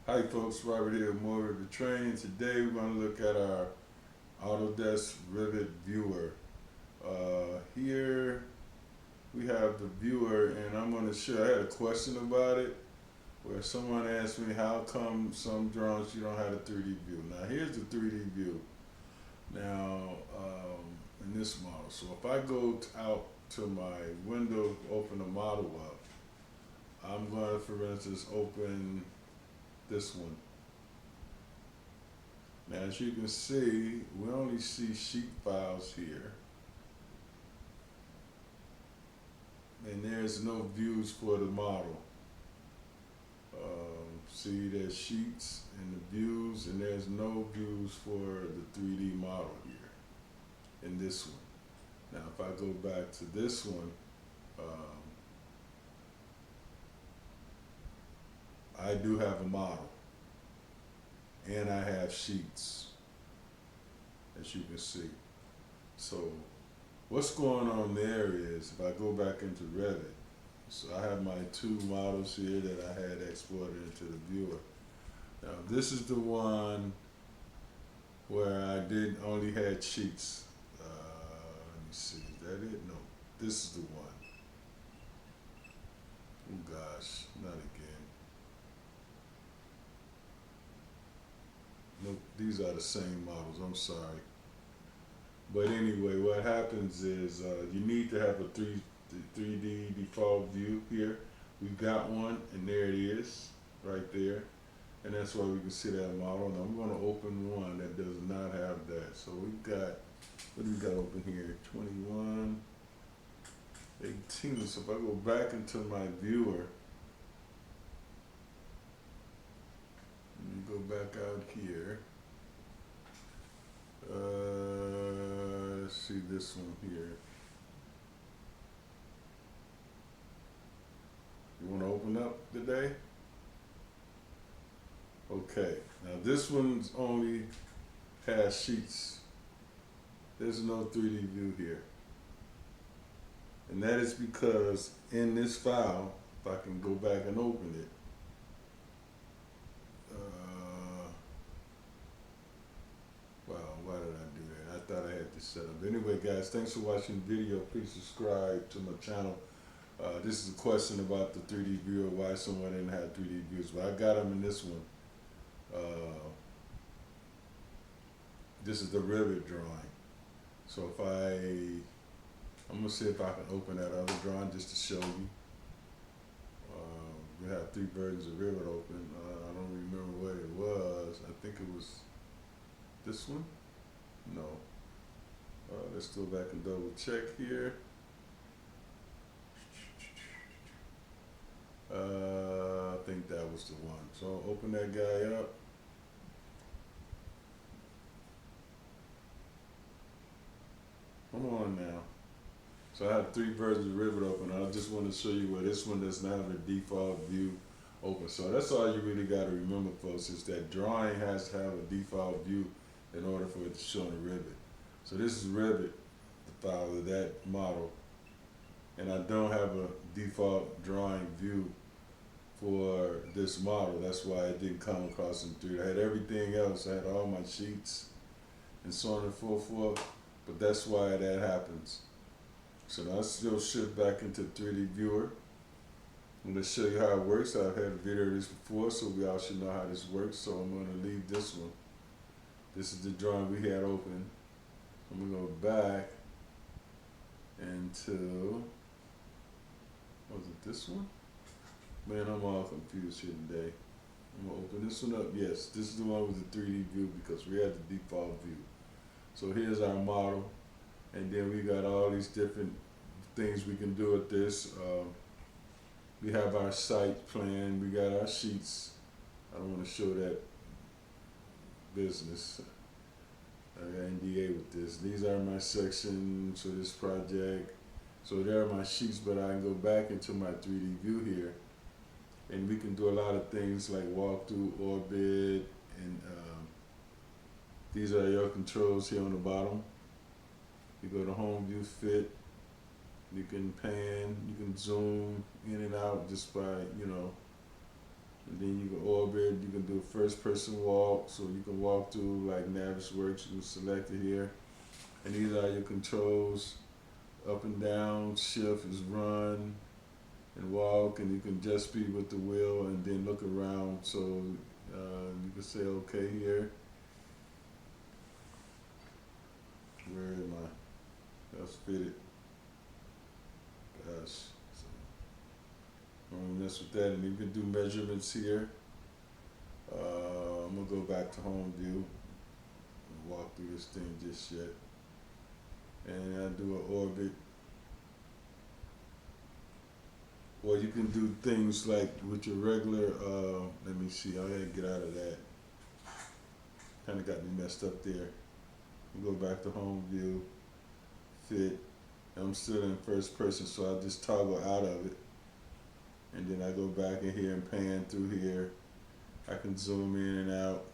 Hi folks, Robert here with more Revit training. Today we're going to look at our Autodesk Revit Viewer. Here we have the viewer, and I'm going to share. I had a question about it where someone asked me how come some drawings you don't have a 3D view. Now here's the 3D view now in this model. So if I go out to my window, open the model up, I'm going to, for instance, open this one. Now, as you can see, we only see sheet files here, and there's no views for the model. See, there's sheets and the views, and there's no views for the 3D model here in this one. Now, if I go back to this one, I do have a model, and I have sheets, as you can see. So what's going on there is, if I go back into Revit, so I have my two models here that I had exported into the viewer. Now this is the one where I did only had sheets. Let me see, is that it? No, this is the one. Oh gosh, not again. Nope, these are the same models, I'm sorry. But anyway, what happens is you need to have a 3D default view here. We've got one, and there it is, right there. And that's why we can see that model. Now I'm going to open one that does not have that. So we've got, what do we got open here? 21, 18. So if I go back into my viewer, let me go back out here. Let's see this one here. You want to open up today? Okay, now this one's only has sheets. There's no 3D view here. And that is because in this file, if I can go back and open it, wow, why did I do that? I thought I had this set up. Anyway, guys, thanks for watching the video. Please subscribe to my channel. This is a question about the 3D viewer, why someone didn't have 3D views. Well, I got them in this one. This is the Revit drawing. So if I'm gonna see if I can open that other drawing just to show you. We have three versions of Revit open. I don't remember what it was. I think it was this one. No. Let's go back and double check here. I think that was the one. So I'll open that guy up. Come on now. So I have three versions of Revit open. I just want to show you where this one does not have a default view open. So that's all you really got to remember, folks, is that drawing has to have a default view in order for it to show in Revit. So this is Revit, the file of that model. And I don't have a default drawing view for this model. That's why it didn't come across in 3D. I had everything else. I had all my sheets and so on and so forth. But that's why that happens. So now let's still shift back into 3D viewer. I'm going to show you how it works. I've had a video of this before, so we all should know how this works. So I'm going to leave this one. This is the drawing we had open. I'm going to go back into, was it this one? Man, I'm all confused here today. I'm going to open this one up. Yes, this is the one with the 3D view because we had the default view. So here's our model, and then we got all these different things we can do with this. We have our site plan, we got our sheets. I don't want to show that business. I got NDA with this. These are my sections for this project. So there are my sheets, but I can go back into my 3D view here, and we can do a lot of things like walk through, orbit, and these are your controls here on the bottom. You go to home view fit. You can pan, you can zoom in and out just by, And then you can orbit, you can do a first person walk, so you can walk through like Navisworks, you can select it here. And these are your controls, up and down, shift is run and walk, and you can just be with the wheel and then look around, so you can say okay here. Where am I? That's fitted. Gosh. So, I'm gonna mess with that, and you can do measurements here. I'm gonna go back to home view and walk through this thing just yet. And I do an orbit. Or you can do things like with your regular, let me see, I gotta get out of that. Kinda got me messed up there. Go back to home view, fit. I'm still in first person, so I just toggle out of it. And then I go back in here and pan through here. I can zoom in and out.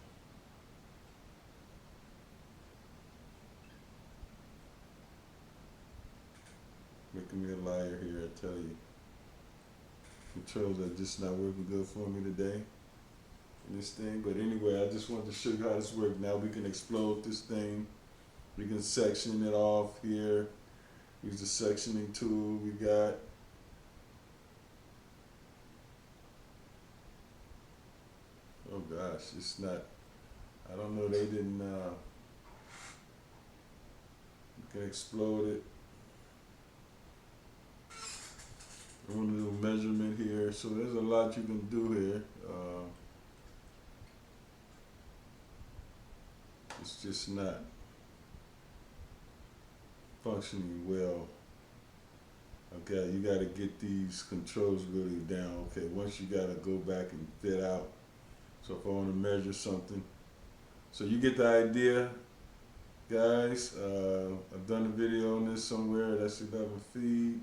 Making me a liar here, I tell you. Controls are just not working good for me today in this thing. But anyway, I just wanted to show you how this works. Now we can explode this thing. We can section it off here. Use the sectioning tool we got. Oh gosh, it's not, I don't know, they didn't, you can explode it. I want to do a measurement here, so there's a lot you can do here. It's just not functioning well. Okay, you got to get these controls really down. Okay, once you got to go back and fit out. So if I want to measure something, so you get the idea, guys. I've done a video on this somewhere. That's 11 feet,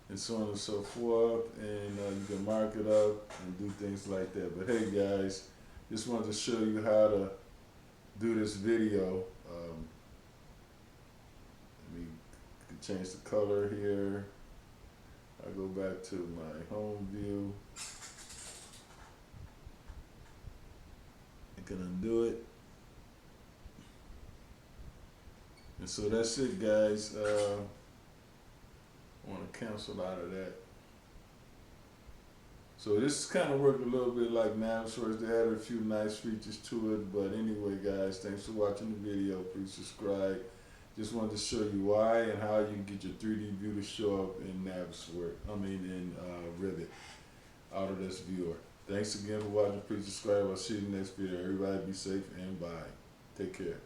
and so on and so forth. And you can mark it up and do things like that. But hey, guys, just wanted to show you how to do this video. Let me change the color here. I go back to my home view. I can undo it. And so that's it, guys. I want to cancel out of that. So this kind of worked a little bit like Navisworks. They added a few nice features to it. But anyway, guys, thanks for watching the video. Please subscribe. Just wanted to show you why and how you can get your 3D view to show up in Navisworks. In Revit, Autodesk Viewer. Thanks again for watching. Please subscribe. I'll see you in the next video. Everybody be safe and bye. Take care.